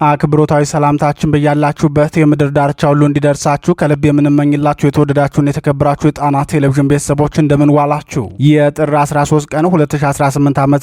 አክብሮታዊ ሰላምታችን በያላችሁበት የምድር ዳርቻ ሁሉ እንዲደርሳችሁ ከልብ የምንመኝላችሁ የተወደዳችሁና የተከበራችሁ የጣና ቴሌቪዥን ቤተሰቦች እንደምን ዋላችሁ። የጥር 13 ቀን 2018 ዓ.ም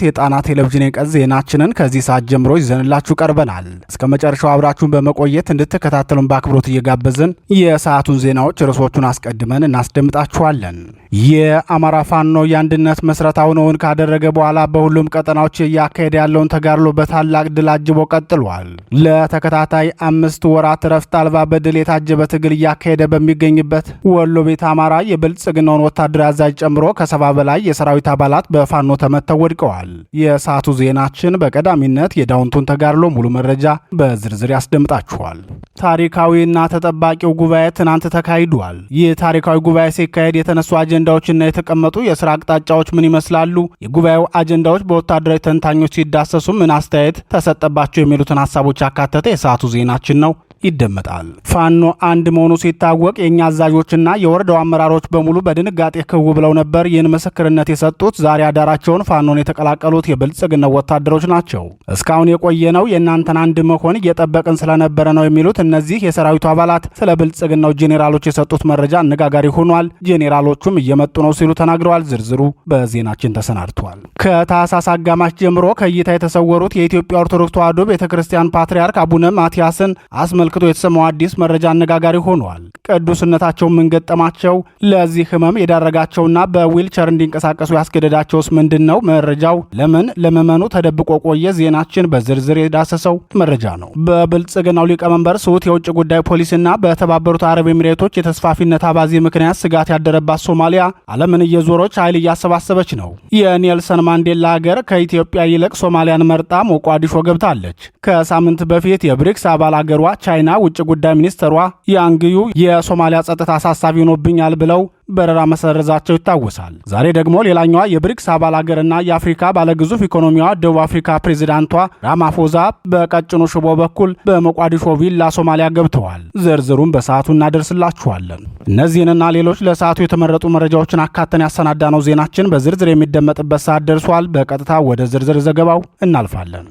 የጣና ቴሌቪዥን የቀን ዜናችንን ከዚህ ሰዓት ጀምሮ ይዘንላችሁ ቀርበናል። እስከ መጨረሻው አብራችሁን በመቆየት እንድትከታተሉን በአክብሮት እየጋበዝን የሰዓቱን ዜናዎች ርዕሶቹን አስቀድመን እናስደምጣችኋለን። የአማራ ፋኖ የአንድነት መስረታውን እውን ካደረገ በኋላ በሁሉም ቀጠናዎች እያካሄደ ያለውን ተጋድሎ በታላቅ ድል አጅቦ ቀጥሏል። ለተከታታይ 5 ወራት ረፍት አልባ በድል የታጀበ ትግል እያካሄደ በሚገኝበት ወሎ ቤት አማራ የብልጽግናውን ወታደራዊ አዛዥ ጨምሮ ከ70 በላይ የሰራዊት አባላት በፋኖ ተመተው ወድቀዋል። የሰዓቱ ዜናችን በቀዳሚነት የዳውንቱን ተጋድሎ ሙሉ መረጃ በዝርዝር ያስደምጣችኋል። ታሪካዊና ተጠባቂው ጉባኤ ትናንት ተካሂዷል። ይህ ታሪካዊ ጉባኤ ሲካሄድ የተነሱ አጀንዳዎችና የተቀመጡ የስራ አቅጣጫዎች ምን ይመስላሉ? የጉባኤው አጀንዳዎች በወታደራዊ ተንታኞች ሲዳሰሱ ምን አስተያየት ተሰጠባቸው? የሚሉትን ሀሳቦች ያካተተ የሰዓቱ ዜናችን ነው፣ ይደመጣል። ፋኖ አንድ መሆኑ ሲታወቅ የኛ አዛዦችና የወረዳው አመራሮች በሙሉ በድንጋጤ ክው ብለው ነበር። ይህን ምስክርነት የሰጡት ዛሬ አዳራቸውን ፋኖን የተቀላቀሉት የብልጽግናው ወታደሮች ናቸው። እስካሁን የቆየነው የእናንተን አንድ መሆን እየጠበቅን ስለነበረ ነው የሚሉት እነዚህ የሰራዊቱ አባላት ስለ ብልጽግናው ጄኔራሎች የሰጡት መረጃ አነጋጋሪ ሆኗል። ጄኔራሎቹም እየመጡ ነው ሲሉ ተናግረዋል። ዝርዝሩ በዜናችን ተሰናድቷል። ከታህሳስ አጋማሽ ጀምሮ ከእይታ የተሰወሩት የኢትዮጵያ ኦርቶዶክስ ተዋሕዶ ቤተክርስቲያን ፓትርያርክ አቡነ ማትያስን አስመልክቶ የተሰማው አዲስ መረጃ አነጋጋሪ ሆኗል። ቅዱስነታቸው ምን ገጠማቸው? ለዚህ ህመም የዳረጋቸውና በዊልቸር እንዲንቀሳቀሱ ያስገደዳቸውስ ምንድነው? መረጃው ለምን ለምዕመኑ ተደብቆ ቆየ? ዜናችን በዝርዝር የዳሰሰው መረጃ ነው። በብልጽግናው ሊቀመንበር ስሁት የውጭ ጉዳይ ፖሊሲና በተባበሩት አረብ ኤሚሬቶች የተስፋፊነት አባዜ ምክንያት ስጋት ያደረባት ሶማሊያ ዓለምን እየዞረች ኃይል እያሰባሰበች ነው። የኔልሰን ማንዴላ ሀገር ከኢትዮጵያ ይልቅ ሶማሊያን መርጣ ሞቃዲሾ ገብታለች። ከሳምንት በፊት የብሪክስ አባል አገሯ ቻይና ውጭ ጉዳይ ሚኒስትሯ ያንግዩ የሶማሊያ ጸጥታ አሳሳቢ ሆኖብኛል ብለው በረራ መሰረዛቸው ይታወሳል። ዛሬ ደግሞ ሌላኛዋ የብሪክስ አባል ሀገርና የአፍሪካ ባለግዙፍ ኢኮኖሚዋ ደቡብ አፍሪካ ፕሬዚዳንቷ ራማፎዛ በቀጭኑ ሽቦ በኩል በሞቃዲሾ ቪላ ሶማሊያ ገብተዋል። ዝርዝሩን በሰዓቱ እናደርስላችኋለን። እነዚህንና ሌሎች ለሰዓቱ የተመረጡ መረጃዎችን አካተን ያሰናዳነው ዜናችን በዝርዝር የሚደመጥበት ሰዓት ደርሷል። በቀጥታ ወደ ዝርዝር ዘገባው እናልፋለን።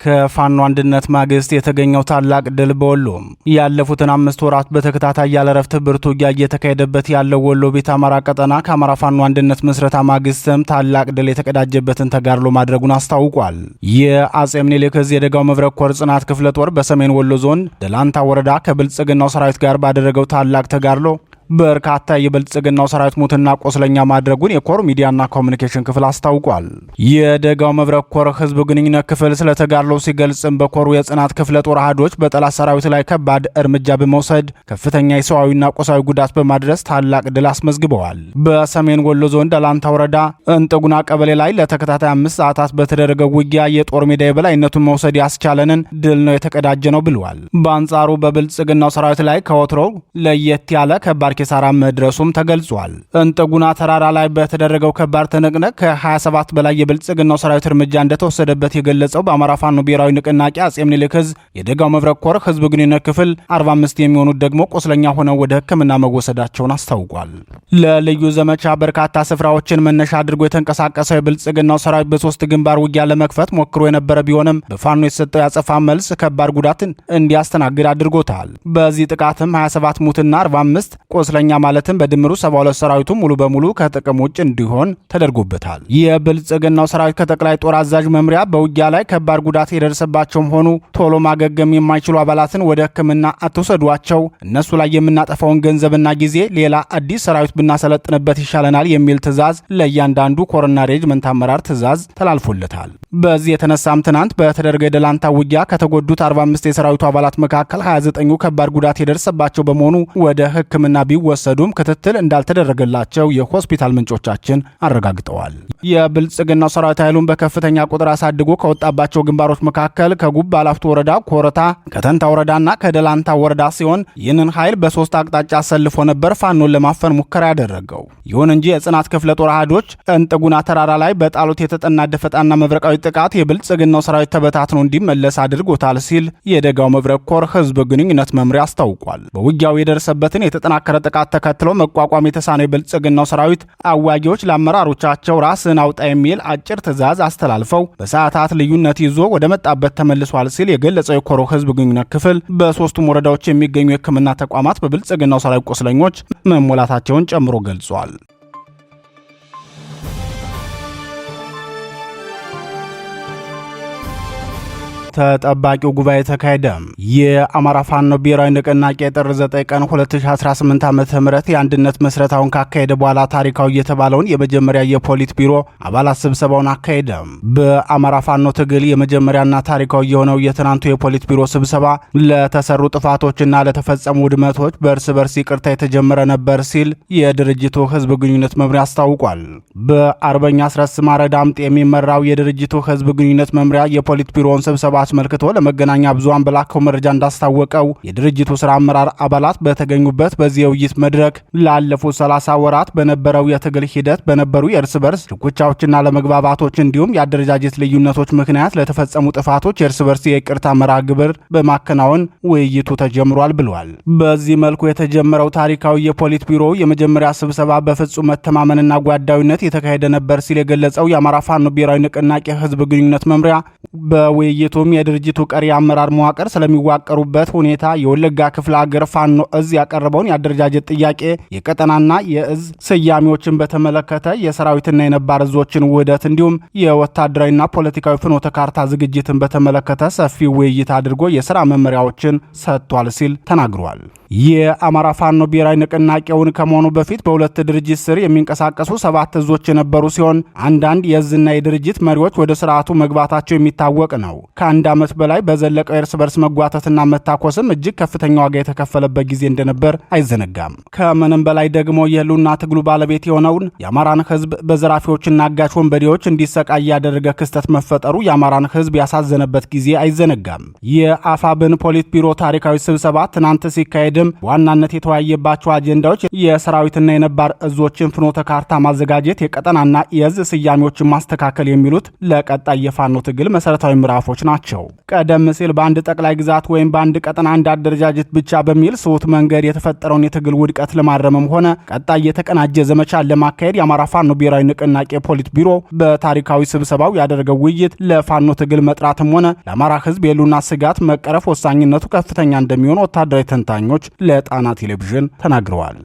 ከፋኖ አንድነት ማግስት የተገኘው ታላቅ ድል በወሎ ያለፉትን 5 ወራት በተከታታይ ያለ ረፍት ብርቱ ውጊያ እየተካሄደበት ያለው ወሎ ቤት አማራ ቀጠና ከአማራ ፋኖ አንድነት ምስረታ ማግስትም ታላቅ ድል የተቀዳጀበትን ተጋድሎ ማድረጉን አስታውቋል። የአጼ ምኒልክ ዕዝ የደጋው መብረቅ ኮር ጽናት ክፍለ ጦር በሰሜን ወሎ ዞን ደላንታ ወረዳ ከብልጽግናው ሰራዊት ጋር ባደረገው ታላቅ ተጋድሎ በርካታ የብልጽግናው ሰራዊት ሙትና ቆስለኛ ማድረጉን የኮር ሚዲያና ኮሚኒኬሽን ክፍል አስታውቋል። የደጋው መብረቅ ኮር ህዝብ ግንኙነት ክፍል ስለተጋድለው ሲገልጽም በኮሩ የጽናት ክፍለ ጦር አህዶች በጠላት ሰራዊት ላይ ከባድ እርምጃ በመውሰድ ከፍተኛ የሰዋዊና ቁሳዊ ጉዳት በማድረስ ታላቅ ድል አስመዝግበዋል። በሰሜን ወሎ ዞን ደላንታ ወረዳ እንጥጉና ቀበሌ ላይ ለተከታታይ 5 ሰዓታት በተደረገው ውጊያ የጦር ሜዳ የበላይነቱን መውሰድ ያስቻለንን ድል ነው የተቀዳጀ ነው ብለዋል። በአንጻሩ በብልጽግናው ሰራዊት ላይ ከወትሮው ለየት ያለ ከባድ ኪሳራ መድረሱም ተገልጿል። እንጥጉና ተራራ ላይ በተደረገው ከባድ ትንቅንቅ ከ27 በላይ የብልጽግናው ሰራዊት እርምጃ እንደተወሰደበት የገለጸው በአማራ ፋኖ ብሔራዊ ንቅናቄ አጼ ምኒልክ ዕዝ የደጋው መብረቅ ኮር ህዝብ ግንኙነት ክፍል 45 የሚሆኑት ደግሞ ቆስለኛ ሆነው ወደ ሕክምና መወሰዳቸውን አስታውቋል። ለልዩ ዘመቻ በርካታ ስፍራዎችን መነሻ አድርጎ የተንቀሳቀሰው የብልጽግናው ሰራዊት በ3 ግንባር ውጊያ ለመክፈት ሞክሮ የነበረ ቢሆንም በፋኖ የተሰጠው ያጸፋ መልስ ከባድ ጉዳትን እንዲያስተናግድ አድርጎታል። በዚህ ጥቃትም 27 ሙትና 45 ቆስለኛ ማለትም በድምሩ 72 ሰራዊቱ ሙሉ በሙሉ ከጥቅም ውጭ እንዲሆን ተደርጎበታል። የብልጽግናው ሰራዊት ከጠቅላይ ጦር አዛዥ መምሪያ በውጊያ ላይ ከባድ ጉዳት የደረሰባቸውም ሆኑ ቶሎ ማገገም የማይችሉ አባላትን ወደ ሕክምና አትውሰዷቸው፣ እነሱ ላይ የምናጠፋውን ገንዘብና ጊዜ ሌላ አዲስ ሰራዊት ብናሰለጥንበት ይሻለናል የሚል ትዕዛዝ ለእያንዳንዱ ኮርና ሬጅመንት አመራር ትዕዛዝ ተላልፎለታል። በዚህ የተነሳም ትናንት በተደረገ የደላንታ ውጊያ ከተጎዱት 45 የሰራዊቱ አባላት መካከል 29ኙ ከባድ ጉዳት የደረሰባቸው በመሆኑ ወደ ሕክምና ቢወሰዱም ክትትል እንዳልተደረገላቸው የሆስፒታል ምንጮቻችን አረጋግጠዋል። የብልጽግናው ሰራዊት ኃይሉን በከፍተኛ ቁጥር አሳድጎ ከወጣባቸው ግንባሮች መካከል ከጉባ ላፍቶ ወረዳ፣ ኮረታ፣ ከተንታ ወረዳና ከደላንታ ወረዳ ሲሆን ይህንን ኃይል በ3 አቅጣጫ አሰልፎ ነበር ፋኖን ለማፈን ሙከራ ያደረገው። ይሁን እንጂ የጽናት ክፍለ ጦር አህዶች እንጥጉና ተራራ ላይ በጣሉት የተጠና ደፈጣና መብረቃዊ ጥቃት የብልጽግናው ሰራዊት ተበታትኖ እንዲመለስ አድርጎታል ሲል የደጋው መብረቅ ኮር ህዝብ ግንኙነት መምሪያ አስታውቋል። በውጊያው የደረሰበትን የተጠናከረ ጥቃት ተከትሎ መቋቋም የተሳነው የብልጽግናው ሰራዊት አዋጊዎች ለአመራሮቻቸው ራስን አውጣ የሚል አጭር ትዕዛዝ አስተላልፈው በሰዓታት ልዩነት ይዞ ወደ መጣበት ተመልሷል ሲል የገለጸው የኮሮ ህዝብ ግንኙነት ክፍል በሶስቱም ወረዳዎች የሚገኙ የሕክምና ተቋማት በብልጽግናው ሰራዊት ቁስለኞች መሞላታቸውን ጨምሮ ገልጿል። ተጠባቂው ጉባኤ ተካሄደ። የአማራ ፋኖ ብሔራዊ ንቅናቄ ጥር 9 ቀን 2018 ዓ.ም የአንድነት መስረታውን ካካሄደ በኋላ ታሪካዊ የተባለውን የመጀመሪያ የፖሊት ቢሮ አባላት ስብሰባውን አካሄደ። በአማራ ፋኖ ትግል የመጀመሪያና ታሪካዊ የሆነው የትናንቱ የፖሊት ቢሮ ስብሰባ ለተሰሩ ጥፋቶችና ለተፈጸሙ ውድመቶች በእርስ በርስ ይቅርታ የተጀመረ ነበር ሲል የድርጅቱ ህዝብ ግንኙነት መምሪያ አስታውቋል። በአርበኛ አስረስ ማረ ዳምጤ የሚመራው የድርጅቱ ህዝብ ግንኙነት መምሪያ የፖሊት ቢሮውን ስብሰባ አስመልክቶ ለመገናኛ ብዙሃን በላከው መረጃ እንዳስታወቀው የድርጅቱ ስራ አመራር አባላት በተገኙበት በዚህ የውይይት መድረክ ላለፉት 30 ወራት በነበረው የትግል ሂደት በነበሩ የእርስ በርስ ሽኩቻዎችና ለመግባባቶች እንዲሁም የአደረጃጀት ልዩነቶች ምክንያት ለተፈጸሙ ጥፋቶች የእርስ በርስ የይቅርታ መርሃ ግብር በማከናወን ውይይቱ ተጀምሯል ብሏል። በዚህ መልኩ የተጀመረው ታሪካዊ የፖሊት ቢሮ የመጀመሪያ ስብሰባ በፍጹም መተማመንና ጓዳዊነት የተካሄደ ነበር ሲል የገለጸው የአማራ ፋኖ ብሔራዊ ንቅናቄ ህዝብ ግንኙነት መምሪያ በውይይቱም የድርጅቱ ቀሪ አመራር መዋቅር ስለሚዋቀሩበት ሁኔታ፣ የወለጋ ክፍለ ሀገር ፋኖ እዝ ያቀረበውን የአደረጃጀት ጥያቄ፣ የቀጠናና የእዝ ስያሜዎችን በተመለከተ የሰራዊትና የነባር እዞችን ውህደት እንዲሁም የወታደራዊና ፖለቲካዊ ፍኖተ ካርታ ዝግጅትን በተመለከተ ሰፊ ውይይት አድርጎ የሥራ መመሪያዎችን ሰጥቷል ሲል ተናግሯል። የአማራ ፋኖ ብሔራዊ ንቅናቄውን ከመሆኑ በፊት በሁለት ድርጅት ስር የሚንቀሳቀሱ 7 እዞች የነበሩ ሲሆን አንዳንድ የእዝና የድርጅት መሪዎች ወደ ስርዓቱ መግባታቸው የሚታወቅ ነው። ከአንድ ዓመት በላይ በዘለቀው የእርስ በርስ መጓተትና መታኮስም እጅግ ከፍተኛ ዋጋ የተከፈለበት ጊዜ እንደነበር አይዘነጋም። ከምንም በላይ ደግሞ የህልውና ትግሉ ባለቤት የሆነውን የአማራን ህዝብ በዘራፊዎችና አጋች ወንበዴዎች እንዲሰቃይ ያደረገ ክስተት መፈጠሩ የአማራን ህዝብ ያሳዘነበት ጊዜ አይዘነጋም። የአፋብን ፖሊት ቢሮ ታሪካዊ ስብሰባ ትናንት ሲካሄድ በዋናነት የተወያየባቸው አጀንዳዎች የሰራዊትና የነባር እዞችን ፍኖተ ካርታ ማዘጋጀት፣ የቀጠናና የእዝ ስያሜዎችን ማስተካከል የሚሉት ለቀጣይ የፋኖ ትግል መሰረታዊ ምዕራፎች ናቸው። ቀደም ሲል በአንድ ጠቅላይ ግዛት ወይም በአንድ ቀጠና አንድ አደረጃጀት ብቻ በሚል ስሁት መንገድ የተፈጠረውን የትግል ውድቀት ለማረምም ሆነ ቀጣይ የተቀናጀ ዘመቻን ለማካሄድ የአማራ ፋኖ ብሔራዊ ንቅናቄ ፖሊት ቢሮ በታሪካዊ ስብሰባው ያደረገው ውይይት ለፋኖ ትግል መጥራትም ሆነ ለአማራ ህዝብ የህልውና ስጋት መቀረፍ ወሳኝነቱ ከፍተኛ እንደሚሆን ወታደራዊ ተንታኞች ለጣና ቴሌቪዥን ተናግረዋል።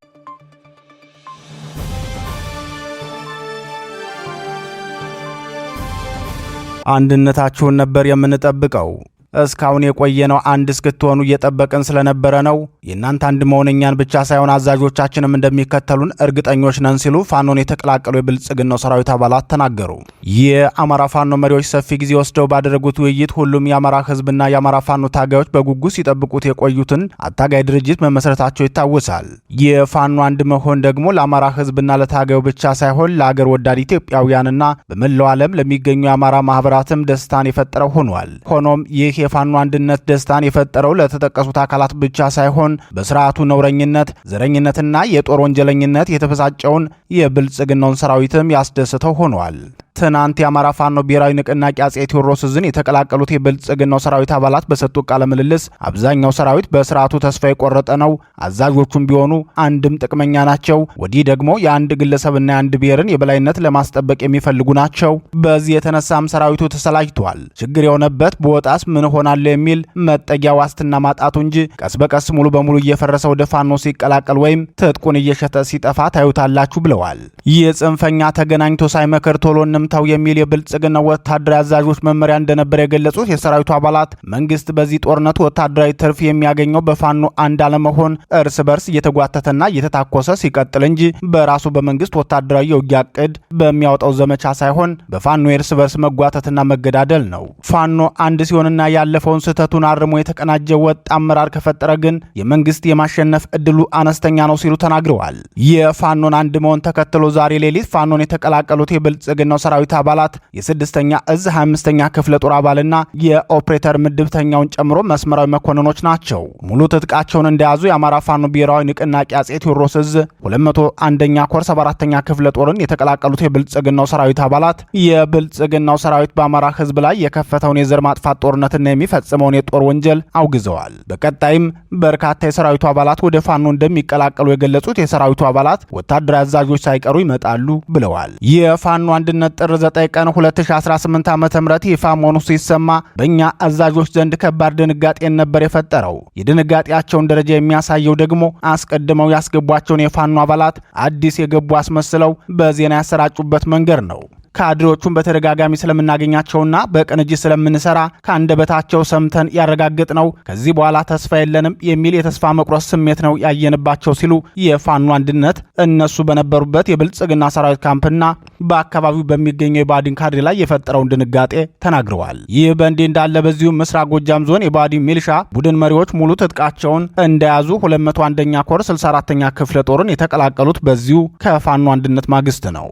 አንድነታችሁን ነበር የምንጠብቀው። እስካሁን የቆየነው አንድ እስክትሆኑ እየጠበቅን ስለነበረ ነው። የእናንተ አንድ መሆንኛን ብቻ ሳይሆን አዛዦቻችንም እንደሚከተሉን እርግጠኞች ነን ሲሉ ፋኖን የተቀላቀሉ የብልጽግናው ሰራዊት አባላት ተናገሩ። የአማራ ፋኖ መሪዎች ሰፊ ጊዜ ወስደው ባደረጉት ውይይት ሁሉም የአማራ ህዝብና የአማራ ፋኖ ታጋዮች በጉጉት ሲጠብቁት የቆዩትን አታጋይ ድርጅት መመስረታቸው ይታወሳል። የፋኖ አንድ መሆን ደግሞ ለአማራ ህዝብና ለታጋዩ ብቻ ሳይሆን ለአገር ወዳድ ኢትዮጵያውያንና በመላው ዓለም ለሚገኙ የአማራ ማህበራትም ደስታን የፈጠረው ሆኗል። ሆኖም ይህ የፋኖ አንድነት ደስታን የፈጠረው ለተጠቀሱት አካላት ብቻ ሳይሆን በስርዓቱ ነውረኝነት፣ ዘረኝነትና የጦር ወንጀለኝነት የተበሳጨውን የብልጽግናውን ሰራዊትም ያስደስተው ሆኗል። ትናንት የአማራ ፋኖ ብሔራዊ ንቅናቄ አጼ ቴዎድሮስ ዕዝን የተቀላቀሉት የብልጽግናው ሰራዊት አባላት በሰጡት ቃለ ምልልስ አብዛኛው ሰራዊት በስርዓቱ ተስፋ የቆረጠ ነው፣ አዛዦቹም ቢሆኑ አንድም ጥቅመኛ ናቸው፣ ወዲህ ደግሞ የአንድ ግለሰብና የአንድ ብሔርን የበላይነት ለማስጠበቅ የሚፈልጉ ናቸው። በዚህ የተነሳም ሰራዊቱ ተሰላጅቷል። ችግር የሆነበት በወጣስ ምን ሆናለሁ የሚል መጠጊያ ዋስትና ማጣቱ እንጂ ቀስ በቀስ ሙሉ በሙሉ እየፈረሰ ወደ ፋኖ ሲቀላቀል ወይም ትጥቁን እየሸጠ ሲጠፋ ታዩታላችሁ ብለዋል። ይህ ጽንፈኛ ተገናኝቶ ሳይመከር ቶሎ ተው የሚል የብልጽግና ወታደራዊ አዛዦች መመሪያ እንደነበር የገለጹት የሰራዊቱ አባላት መንግስት በዚህ ጦርነት ወታደራዊ ትርፍ የሚያገኘው በፋኖ አንድ አለመሆን እርስ በርስ እየተጓተተና እየተታኮሰ ሲቀጥል እንጂ በራሱ በመንግስት ወታደራዊ የውጊያ ዕቅድ በሚያወጣው ዘመቻ ሳይሆን በፋኖ የእርስ በርስ መጓተትና መገዳደል ነው። ፋኖ አንድ ሲሆንና ያለፈውን ስህተቱን አርሞ የተቀናጀ ወጥ አመራር ከፈጠረ ግን የመንግስት የማሸነፍ እድሉ አነስተኛ ነው ሲሉ ተናግረዋል። የፋኖን አንድ መሆን ተከትሎ ዛሬ ሌሊት ፋኖን የተቀላቀሉት የብልጽግናው ሰራዊት ሰራዊት አባላት የ6ኛ እዝ 25ኛ ክፍለ ጦር አባልና የኦፕሬተር ምድብተኛውን ጨምሮ መስመራዊ መኮንኖች ናቸው። ሙሉ ትጥቃቸውን እንደያዙ የአማራ ፋኖ ብሔራዊ ንቅናቄ አጼ ቴዎድሮስ እዝ 201ኛ ኮር 74ኛ ክፍለ ጦርን የተቀላቀሉት የብልጽግናው ሰራዊት አባላት የብልጽግናው ሰራዊት በአማራ ህዝብ ላይ የከፈተውን የዘር ማጥፋት ጦርነትና የሚፈጽመውን የጦር ወንጀል አውግዘዋል። በቀጣይም በርካታ የሰራዊቱ አባላት ወደ ፋኖ እንደሚቀላቀሉ የገለጹት የሰራዊቱ አባላት ወታደራዊ አዛዦች ሳይቀሩ ይመጣሉ ብለዋል። የፋኖ አንድነት ጥር 9 ቀን 2018 ዓ.ም ይፋ መሆኑ ሲሰማ በእኛ አዛዦች ዘንድ ከባድ ድንጋጤን ነበር የፈጠረው። የድንጋጤያቸውን ደረጃ የሚያሳየው ደግሞ አስቀድመው ያስገቧቸውን የፋኖ አባላት አዲስ የገቡ አስመስለው በዜና ያሰራጩበት መንገድ ነው። ካድሬዎቹን በተደጋጋሚ ስለምናገኛቸውና በቅንጅት ስለምንሰራ ከአንደበታቸው ሰምተን ያረጋግጥነው ከዚህ በኋላ ተስፋ የለንም የሚል የተስፋ መቁረጥ ስሜት ነው ያየንባቸው ሲሉ የፋኖ አንድነት እነሱ በነበሩበት የብልጽግና ሰራዊት ካምፕና በአካባቢው በሚገኘው የባዲን ካድሬ ላይ የፈጠረውን ድንጋጤ ተናግረዋል። ይህ በእንዲህ እንዳለ በዚሁ ምስራቅ ጎጃም ዞን የባዲን ሚሊሻ ቡድን መሪዎች ሙሉ ትጥቃቸውን እንደያዙ 201ኛ ኮር 64ኛ ክፍለ ጦርን የተቀላቀሉት በዚሁ ከፋኖ አንድነት ማግስት ነው።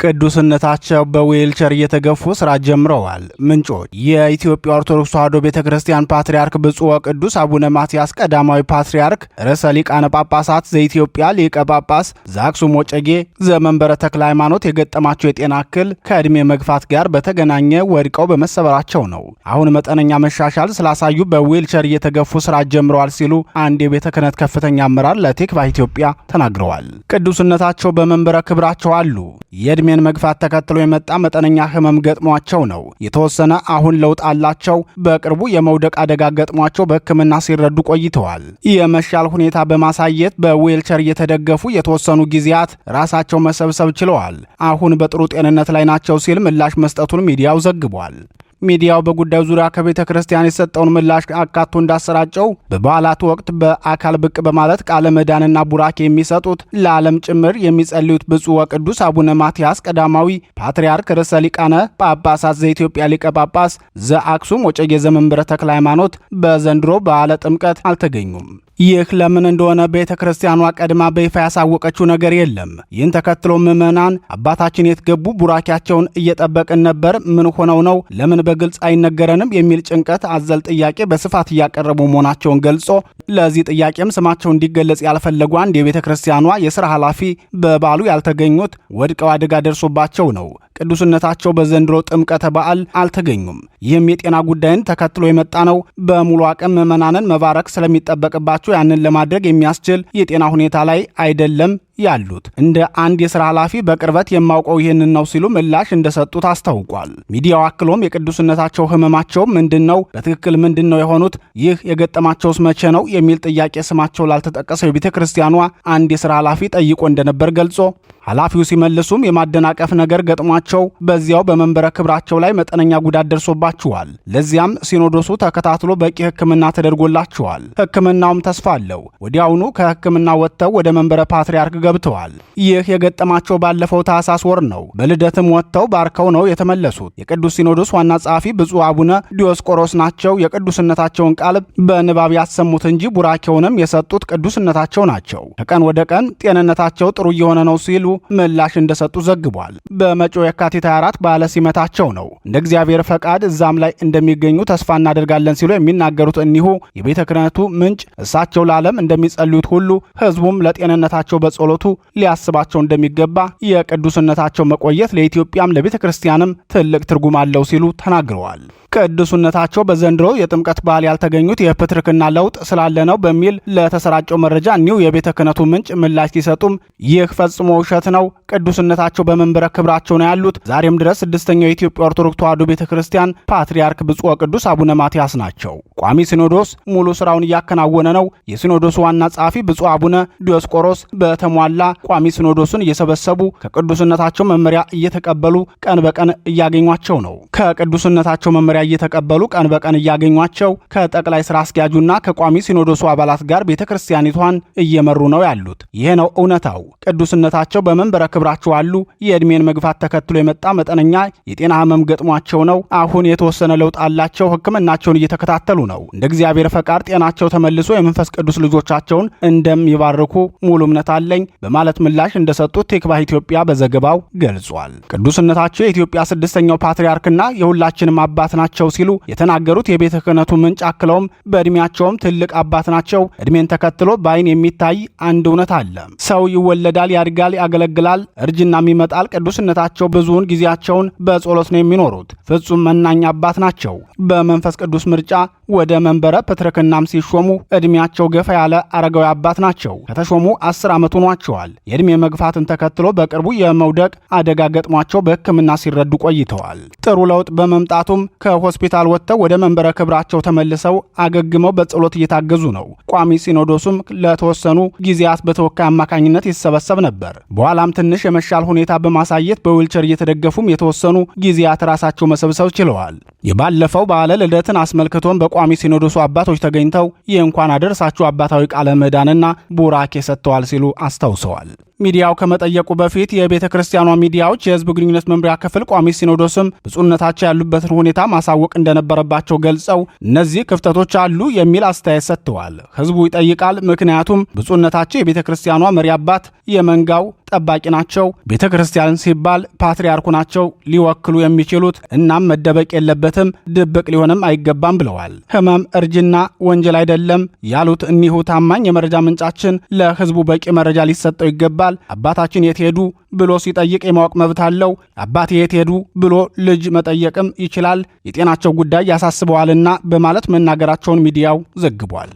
ቅዱስነታቸው በዊልቸር እየተገፉ ስራ ጀምረዋል። ምንጮች የኢትዮጵያ ኦርቶዶክስ ተዋሕዶ ቤተክርስቲያን ፓትርያርክ ብፁዕ ወቅዱስ አቡነ ማትያስ ቀዳማዊ ፓትርያርክ ርዕሰ ሊቃነ ጳጳሳት ዘኢትዮጵያ ሊቀ ጳጳስ ዘአክሱም ወዕጨጌ ዘመንበረ ተክለ ሃይማኖት የገጠማቸው የጤና እክል ከዕድሜ መግፋት ጋር በተገናኘ ወድቀው በመሰበራቸው ነው። አሁን መጠነኛ መሻሻል ስላሳዩ በዊልቸር እየተገፉ ስራ ጀምረዋል ሲሉ አንድ የቤተ ክህነት ከፍተኛ አመራር ለቴክቫ ኢትዮጵያ ተናግረዋል። ቅዱስነታቸው በመንበረ ክብራቸው አሉ። የዕድሜን መግፋት ተከትሎ የመጣ መጠነኛ ህመም ገጥሟቸው ነው። የተወሰነ አሁን ለውጥ አላቸው። በቅርቡ የመውደቅ አደጋ ገጥሟቸው በሕክምና ሲረዱ ቆይተዋል። የመሻል ሁኔታ በማሳየት በዊልቸር እየተደገፉ የተወሰኑ ጊዜያት ራሳቸው መሰብሰብ ችለዋል። አሁን በጥሩ ጤንነት ላይ ናቸው ሲል ምላሽ መስጠቱን ሚዲያው ዘግቧል። ሚዲያው በጉዳዩ ዙሪያ ከቤተ ክርስቲያን የሰጠውን ምላሽ አካቶ እንዳሰራጨው በበዓላት ወቅት በአካል ብቅ በማለት ቃለ መዳንና ቡራኬ የሚሰጡት ለዓለም ጭምር የሚጸልዩት ብፁዕ ወቅዱስ አቡነ ማትያስ ቀዳማዊ ፓትርያርክ ርዕሰ ሊቃነ ጳጳሳት ዘኢትዮጵያ ሊቀ ጳጳስ ዘአክሱም ወዕጨጌ ዘመንበረ ተክለ ሃይማኖት በዘንድሮ በዓለ ጥምቀት አልተገኙም። ይህ ለምን እንደሆነ ቤተ ክርስቲያኗ ቀድማ በይፋ ያሳወቀችው ነገር የለም። ይህን ተከትሎ ምዕመናን አባታችን የት ገቡ? ቡራኪያቸውን እየጠበቅን ነበር። ምን ሆነው ነው? ለምን በግልጽ አይነገረንም? የሚል ጭንቀት አዘል ጥያቄ በስፋት እያቀረቡ መሆናቸውን ገልጾ ለዚህ ጥያቄም ስማቸው እንዲገለጽ ያልፈለጉ አንድ የቤተ ክርስቲያኗ የሥራ ኃላፊ በበዓሉ ያልተገኙት ወድቀው አደጋ ደርሶባቸው ነው። ቅዱስነታቸው በዘንድሮ ጥምቀተ በዓል አልተገኙም። ይህም የጤና ጉዳይን ተከትሎ የመጣ ነው። በሙሉ አቅም ምዕመናንን መባረክ ስለሚጠበቅባቸው ያንን ለማድረግ የሚያስችል የጤና ሁኔታ ላይ አይደለም ያሉት እንደ አንድ የሥራ ኃላፊ በቅርበት የማውቀው ይህንን ነው ሲሉ ምላሽ እንደሰጡት አስታውቋል። ሚዲያው አክሎም የቅዱስነታቸው ህመማቸው ምንድነው? በትክክል ምንድነው የሆኑት? ይህ የገጠማቸውስ መቼ ነው? የሚል ጥያቄ ስማቸው ላልተጠቀሰው የቤተ ክርስቲያኗ አንድ የሥራ ኃላፊ ጠይቆ እንደነበር ገልጾ ኃላፊው ሲመልሱም የማደናቀፍ ነገር ገጥሟቸው በዚያው በመንበረ ክብራቸው ላይ መጠነኛ ጉዳት ደርሶባቸዋል። ለዚያም ሲኖዶሱ ተከታትሎ በቂ ሕክምና ተደርጎላቸዋል። ሕክምናውም ተስፋ አለው። ወዲያውኑ ከሕክምና ወጥተው ወደ መንበረ ፓትርያርክ ገብተዋል። ይህ የገጠማቸው ባለፈው ታኅሳስ ወር ነው። በልደትም ወጥተው ባርከው ነው የተመለሱት። የቅዱስ ሲኖዶስ ዋና ጸሐፊ ብፁዕ አቡነ ዲዮስቆሮስ ናቸው የቅዱስነታቸውን ቃል በንባብ ያሰሙት እንጂ ቡራኬውንም የሰጡት ቅዱስነታቸው ናቸው። ከቀን ወደ ቀን ጤንነታቸው ጥሩ እየሆነ ነው ሲሉ ምላሽ እንደሰጡ ዘግቧል። በመጪው የካቲት 24 በዓለ ሲመታቸው ነው። እንደ እግዚአብሔር ፈቃድ እዛም ላይ እንደሚገኙ ተስፋ እናደርጋለን ሲሉ የሚናገሩት እኒሁ የቤተ ክህነቱ ምንጭ እሳቸው ለዓለም እንደሚጸልዩት ሁሉ ሕዝቡም ለጤንነታቸው በጸሎቱ ሊያስባቸው እንደሚገባ የቅዱስነታቸው መቆየት ለኢትዮጵያም ለቤተ ክርስቲያንም ትልቅ ትርጉም አለው ሲሉ ተናግረዋል። ቅዱስነታቸው በዘንድሮ የጥምቀት በዓል ያልተገኙት የፕትርክና ለውጥ ስላለ ነው በሚል ለተሰራጨው መረጃ እኒሁ የቤተ ክህነቱ ምንጭ ምላሽ ሲሰጡም ይህ ፈጽሞ ውሸት ነው። ቅዱስነታቸው በመንበረ ክብራቸው ነው ያሉት። ዛሬም ድረስ 6ኛው የኢትዮጵያ ኦርቶዶክስ ተዋሕዶ ቤተ ክርስቲያን ፓትርያርክ ብፁዕ ወቅዱስ አቡነ ማትያስ ናቸው። ቋሚ ሲኖዶስ ሙሉ ስራውን እያከናወነ ነው። የሲኖዶሱ ዋና ጸሐፊ ብፁዕ አቡነ ዲዮስቆሮስ በተሟላ በኋላ ቋሚ ሲኖዶሱን እየሰበሰቡ ከቅዱስነታቸው መመሪያ እየተቀበሉ ቀን በቀን እያገኟቸው ነው። ከቅዱስነታቸው መመሪያ እየተቀበሉ ቀን በቀን እያገኟቸው ከጠቅላይ ስራ አስኪያጁና ከቋሚ ሲኖዶሱ አባላት ጋር ቤተክርስቲያኒቷን እየመሩ ነው ያሉት። ይሄ ነው እውነታው። ቅዱስነታቸው በመንበረ ክብራቸው አሉ። የእድሜን መግፋት ተከትሎ የመጣ መጠነኛ የጤና ህመም ገጥሟቸው ነው። አሁን የተወሰነ ለውጥ አላቸው። ሕክምናቸውን እየተከታተሉ ነው። እንደ እግዚአብሔር ፈቃድ ጤናቸው ተመልሶ የመንፈስ ቅዱስ ልጆቻቸውን እንደሚባርኩ ሙሉ እምነት አለኝ በማለት ምላሽ እንደሰጡት ቴክባህ ኢትዮጵያ በዘገባው ገልጿል። ቅዱስነታቸው የኢትዮጵያ ስድስተኛው ፓትርያርክና የሁላችንም አባት ናቸው ሲሉ የተናገሩት የቤተ ክህነቱ ምንጭ አክለውም በእድሜያቸውም ትልቅ አባት ናቸው። እድሜን ተከትሎ በአይን የሚታይ አንድ እውነት አለ። ሰው ይወለዳል፣ ያድጋል፣ ያገለግላል፣ እርጅናም ይመጣል። ቅዱስነታቸው ብዙውን ጊዜያቸውን በጸሎት ነው የሚኖሩት። ፍጹም መናኝ አባት ናቸው። በመንፈስ ቅዱስ ምርጫ ወደ መንበረ ፕትርክናም ሲሾሙ እድሜያቸው ገፋ ያለ አረጋዊ አባት ናቸው። ከተሾሙ 10 ዓመት ሆኗቸዋል። የእድሜ መግፋትን ተከትሎ በቅርቡ የመውደቅ አደጋ ገጥሟቸው በሕክምና ሲረዱ ቆይተዋል። ጥሩ ለውጥ በመምጣቱም ከሆስፒታል ወጥተው ወደ መንበረ ክብራቸው ተመልሰው አገግመው በጸሎት እየታገዙ ነው። ቋሚ ሲኖዶሱም ለተወሰኑ ጊዜያት በተወካይ አማካኝነት ይሰበሰብ ነበር። በኋላም ትንሽ የመሻል ሁኔታ በማሳየት በዊልቸር እየተደገፉም የተወሰኑ ጊዜያት ራሳቸው መሰብሰብ ችለዋል። የባለፈው በዓለ ልደትን አስመልክቶም በቋሚ ሲኖዶሱ አባቶች ተገኝተው የእንኳን አደረሳችሁ አባታዊ ቃለ ምዕዳንና ቡራኬ ሰጥተዋል ሲሉ አስታውሰዋል። ሚዲያው ከመጠየቁ በፊት የቤተ ክርስቲያኗ ሚዲያዎች የህዝብ ግንኙነት መምሪያ ክፍል ቋሚ ሲኖዶስም ብፁዕነታቸው ያሉበትን ሁኔታ ማሳወቅ እንደነበረባቸው ገልጸው እነዚህ ክፍተቶች አሉ የሚል አስተያየት ሰጥተዋል። ህዝቡ ይጠይቃል። ምክንያቱም ብፁዕነታቸው የቤተ ክርስቲያኗ መሪ አባት፣ የመንጋው ጠባቂ ናቸው። ቤተ ክርስቲያንን ሲባል ፓትርያርኩ ናቸው ሊወክሉ የሚችሉት። እናም መደበቅ የለበትም፣ ድብቅ ሊሆንም አይገባም ብለዋል። ህመም፣ እርጅና ወንጀል አይደለም ያሉት እኒሁ ታማኝ የመረጃ ምንጫችን ለህዝቡ በቂ መረጃ ሊሰጠው ይገባል። አባታችን የት ሄዱ ብሎ ሲጠይቅ የማወቅ መብት አለው። አባቴ የት ሄዱ ብሎ ልጅ መጠየቅም ይችላል። የጤናቸው ጉዳይ ያሳስበዋልና በማለት መናገራቸውን ሚዲያው ዘግቧል።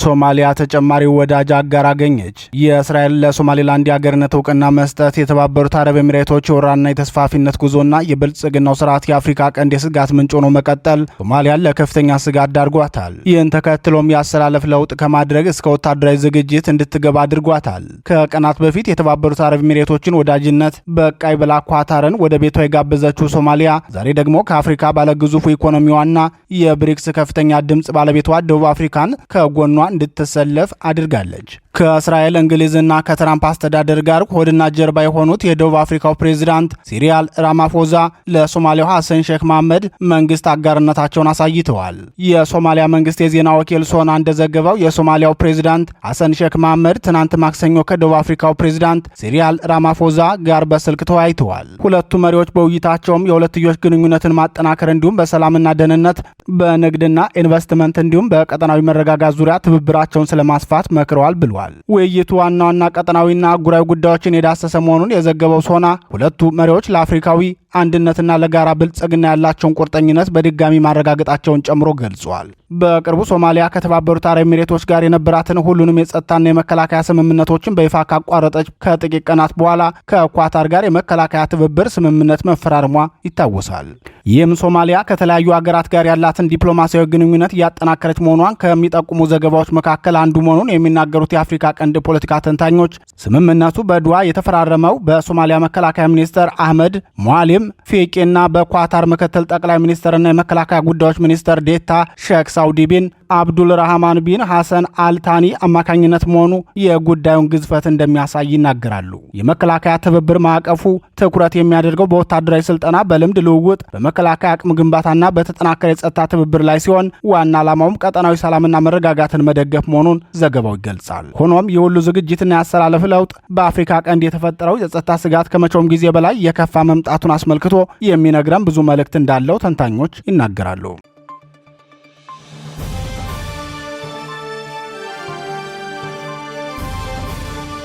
ሶማሊያ ተጨማሪ ወዳጅ አጋር አገኘች። የእስራኤል ለሶማሌላንድ የአገርነት እውቅና መስጠት የተባበሩት አረብ ኤሚሬቶች የወራና የተስፋፊነት ጉዞና የብልጽግናው ስርዓት የአፍሪካ ቀንድ የስጋት ምንጭ ሆኖ መቀጠል ሶማሊያን ለከፍተኛ ስጋት ዳርጓታል። ይህን ተከትሎም የአሰላለፍ ለውጥ ከማድረግ እስከ ወታደራዊ ዝግጅት እንድትገባ አድርጓታል። ከቀናት በፊት የተባበሩት አረብ ኤሚሬቶችን ወዳጅነት በቃይ ብላ ኳታርን ወደ ቤቷ የጋበዘችው ሶማሊያ ዛሬ ደግሞ ከአፍሪካ ባለግዙፉ ኢኮኖሚዋና የብሪክስ ከፍተኛ ድምፅ ባለቤቷ ደቡብ አፍሪካን ከጎኗ እንድትሰለፍ አድርጋለች። ከእስራኤል እንግሊዝና ከትራምፕ አስተዳደር ጋር ሆድና ጀርባ የሆኑት የደቡብ አፍሪካው ፕሬዝዳንት ሲሪል ራማፎዛ ለሶማሊያው ሐሰን ሼክ መሐመድ መንግስት አጋርነታቸውን አሳይተዋል። የሶማሊያ መንግስት የዜና ወኪል ሶና እንደዘገበው የሶማሊያው ፕሬዝዳንት ሐሰን ሼክ መሐመድ ትናንት ማክሰኞ ከደቡብ አፍሪካው ፕሬዝዳንት ሲሪል ራማፎዛ ጋር በስልክ ተወያይተዋል። ሁለቱ መሪዎች በውይይታቸውም የሁለትዮሽ ግንኙነትን ማጠናከር እንዲሁም በሰላምና ደህንነት፣ በንግድና ኢንቨስትመንት እንዲሁም በቀጠናዊ መረጋጋት ዙሪያ ትብብራቸውን ስለማስፋት መክረዋል ብሏል። ውይይቱ ዋና ዋና ቀጠናዊና አህጉራዊ ጉዳዮችን የዳሰሰ መሆኑን የዘገበው ሶና ሁለቱ መሪዎች ለአፍሪካዊ አንድነትና ለጋራ ብልጽግና ያላቸውን ቁርጠኝነት በድጋሚ ማረጋገጣቸውን ጨምሮ ገልጿል። በቅርቡ ሶማሊያ ከተባበሩት አረብ ኤሚሬቶች ጋር የነበራትን ሁሉንም የጸጥታና የመከላከያ ስምምነቶችን በይፋ ካቋረጠች ከጥቂት ቀናት በኋላ ከኳታር ጋር የመከላከያ ትብብር ስምምነት መፈራረሟ ይታወሳል። ይህም ሶማሊያ ከተለያዩ ሀገራት ጋር ያላትን ዲፕሎማሲያዊ ግንኙነት እያጠናከረች መሆኗን ከሚጠቁሙ ዘገባዎች መካከል አንዱ መሆኑን የሚናገሩት የአፍሪካ ቀንድ ፖለቲካ ተንታኞች ስምምነቱ በዱዋ የተፈራረመው በሶማሊያ መከላከያ ሚኒስተር አህመድ ሞአሊም ፊቂና በኳታር ምክትል ጠቅላይ ሚኒስትርና የመከላከያ ጉዳዮች ሚኒስትር ዴታ ሼክ ሳውዲ ቢን አብዱል ራህማን ቢን ሐሰን አልታኒ አማካኝነት መሆኑ የጉዳዩን ግዝፈት እንደሚያሳይ ይናገራሉ። የመከላከያ ትብብር ማዕቀፉ ትኩረት የሚያደርገው በወታደራዊ ስልጠና፣ በልምድ ልውውጥ፣ በመከላከያ አቅም ግንባታና በተጠናከረ የጸጥታ ትብብር ላይ ሲሆን ዋና ዓላማውም ቀጠናዊ ሰላምና መረጋጋትን መደገፍ መሆኑን ዘገባው ይገልጻል። ሆኖም የሁሉ ዝግጅትና ያሰላለፍ ለውጥ በአፍሪካ ቀንድ የተፈጠረው የጸጥታ ስጋት ከመቼውም ጊዜ በላይ የከፋ መምጣቱን አስመልክቶ የሚነግረን ብዙ መልእክት እንዳለው ተንታኞች ይናገራሉ።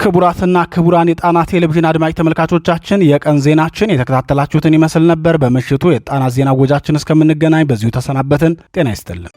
ክቡራትና ክቡራን የጣና ቴሌቪዥን አድማጭ ተመልካቾቻችን የቀን ዜናችን የተከታተላችሁትን ይመስል ነበር። በምሽቱ የጣና ዜና ወጃችን እስከምንገናኝ በዚሁ ተሰናበትን። ጤና ይስጥልን።